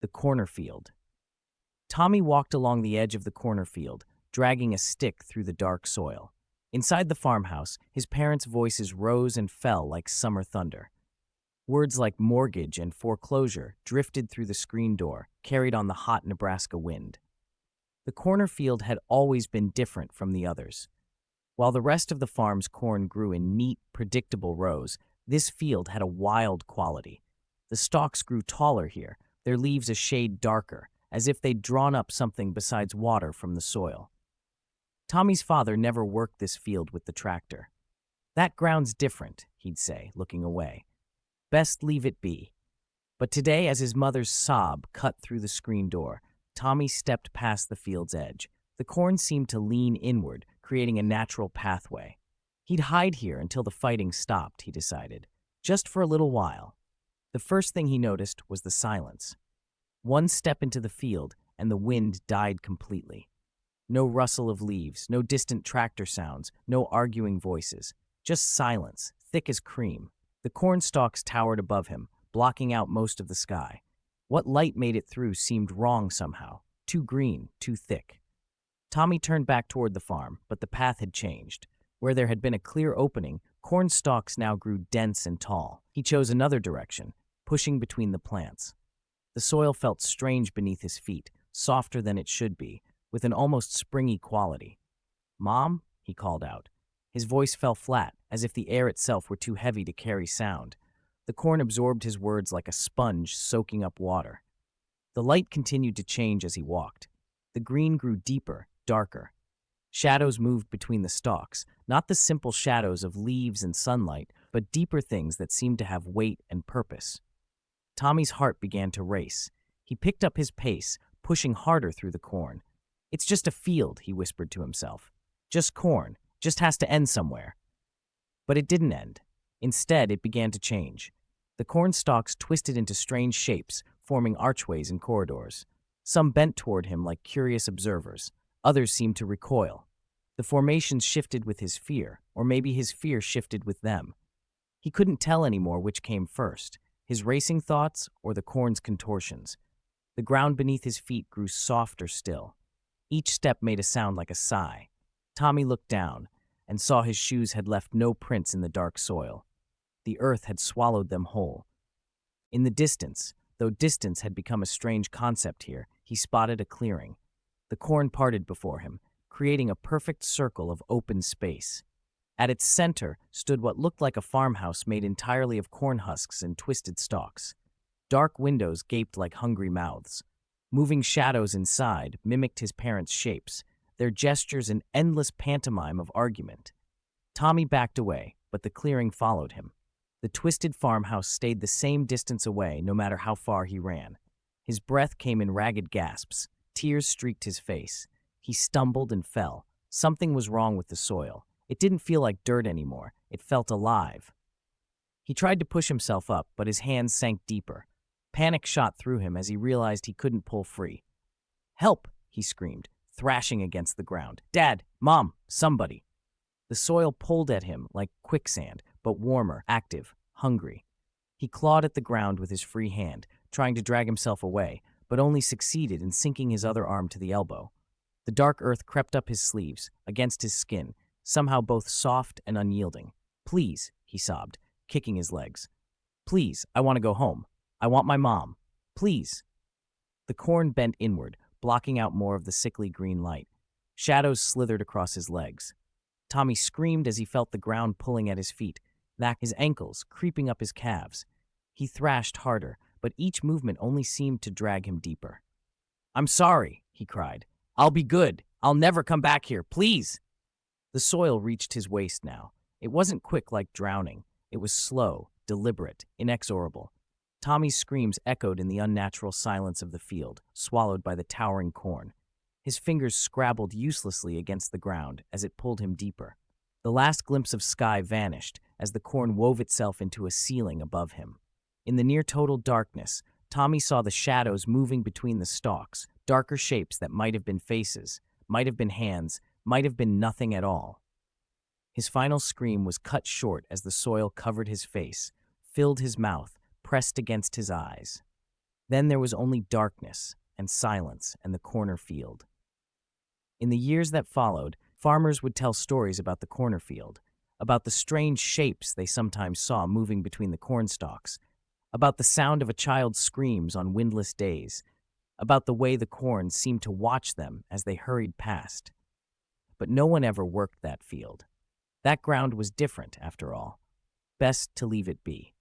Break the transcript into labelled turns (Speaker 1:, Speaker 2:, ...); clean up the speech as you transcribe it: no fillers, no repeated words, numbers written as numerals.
Speaker 1: The cornfield. Tommy walked along the edge of the cornfield, dragging a stick through the dark soil. Inside the farmhouse, his parents' voices rose and fell like summer thunder. Words like mortgage and foreclosure drifted through the screen door, carried on the hot Nebraska wind. The cornfield had always been different from the others. While the rest of the farm's corn grew in neat, predictable rows, this field had a wild quality. The stalks grew taller here, their leaves a shade darker, as if they'd drawn up something besides water from the soil. Tommy's father never worked this field with the tractor. "That ground's different," he'd say, looking away. "Best leave it be." But today, as his mother's sob cut through the screen door, Tommy stepped past the field's edge. The corn seemed to lean inward, creating a natural pathway. He'd hide here until the fighting stopped, he decided. Just for a little while. The first thing he noticed was the silence. One step into the field, and the wind died completely. No rustle of leaves, no distant tractor sounds, no arguing voices. Just silence, thick as cream. The corn stalks towered above him, blocking out most of the sky. What light made it through seemed wrong somehow. Too green, too thick. Tommy turned back toward the farm, but the path had changed. Where there had been a clear opening, corn stalks now grew dense and tall. He chose another direction, pushing between the plants. The soil felt strange beneath his feet, softer than it should be, with an almost springy quality. "Mom?" he called out. His voice fell flat, as if the air itself were too heavy to carry sound. The corn absorbed his words like a sponge soaking up water. The light continued to change as he walked. The green grew deeper, darker. Shadows moved between the stalks, not the simple shadows of leaves and sunlight, but deeper things that seemed to have weight and purpose. Tommy's heart began to race. He picked up his pace, pushing harder through the corn. "It's just a field," he whispered to himself. "Just corn. Just has to end somewhere." But it didn't end. Instead, it began to change. The corn stalks twisted into strange shapes, forming archways and corridors. Some bent toward him like curious observers. Others seemed to recoil. The formations shifted with his fear, or maybe his fear shifted with them. He couldn't tell anymore which came first, his racing thoughts or the corn's contortions. The ground beneath his feet grew softer still. Each step made a sound like a sigh. Tommy looked down and saw his shoes had left no prints in the dark soil. The earth had swallowed them whole. In the distance, though distance had become a strange concept here, he spotted a clearing. The corn parted before him, creating a perfect circle of open space. At its center stood what looked like a farmhouse made entirely of corn husks and twisted stalks. Dark windows gaped like hungry mouths. Moving shadows inside mimicked his parents' shapes, their gestures an endless pantomime of argument. Tommy backed away, but the clearing followed him. The twisted farmhouse stayed the same distance away no matter how far he ran. His breath came in ragged gasps. Tears streaked his face. He stumbled and fell. Something was wrong with the soil. It didn't feel like dirt anymore. It felt alive. He tried to push himself up, but his hands sank deeper. Panic shot through him as he realized he couldn't pull free. "Help!" he screamed, thrashing against the ground. "Dad! Mom! Somebody!" The soil pulled at him like quicksand, but warmer, active, hungry. He clawed at the ground with his free hand, trying to drag himself away, but only succeeded in sinking his other arm to the elbow. The dark earth crept up his sleeves, against his skin, somehow both soft and unyielding. "Please," he sobbed, kicking his legs. "Please, I want to go home. I want my mom. Please." The corn bent inward, blocking out more of the sickly green light. Shadows slithered across his legs. Tommy screamed as he felt the ground pulling at his feet, his ankles creeping up his calves. He thrashed harder, but each movement only seemed to drag him deeper. "I'm sorry," he cried. "I'll be good. I'll never come back here, please." The soil reached his waist now. It wasn't quick like drowning. It was slow, deliberate, inexorable. Tommy's screams echoed in the unnatural silence of the field, swallowed by the towering corn. His fingers scrabbled uselessly against the ground as it pulled him deeper. The last glimpse of sky vanished as the corn wove itself into a ceiling above him. In the near-total darkness, Tommy saw the shadows moving between the stalks, darker shapes that might have been faces, might have been hands, might have been nothing at all. His final scream was cut short as the soil covered his face, filled his mouth, pressed against his eyes. Then there was only darkness and silence and the cornfield. In the years that followed, farmers would tell stories about the cornfield, about the strange shapes they sometimes saw moving between the cornstalks, about the sound of a child's screams on windless days, about the way the corn seemed to watch them as they hurried past. But no one ever worked that field. That ground was different, after all. Best to leave it be.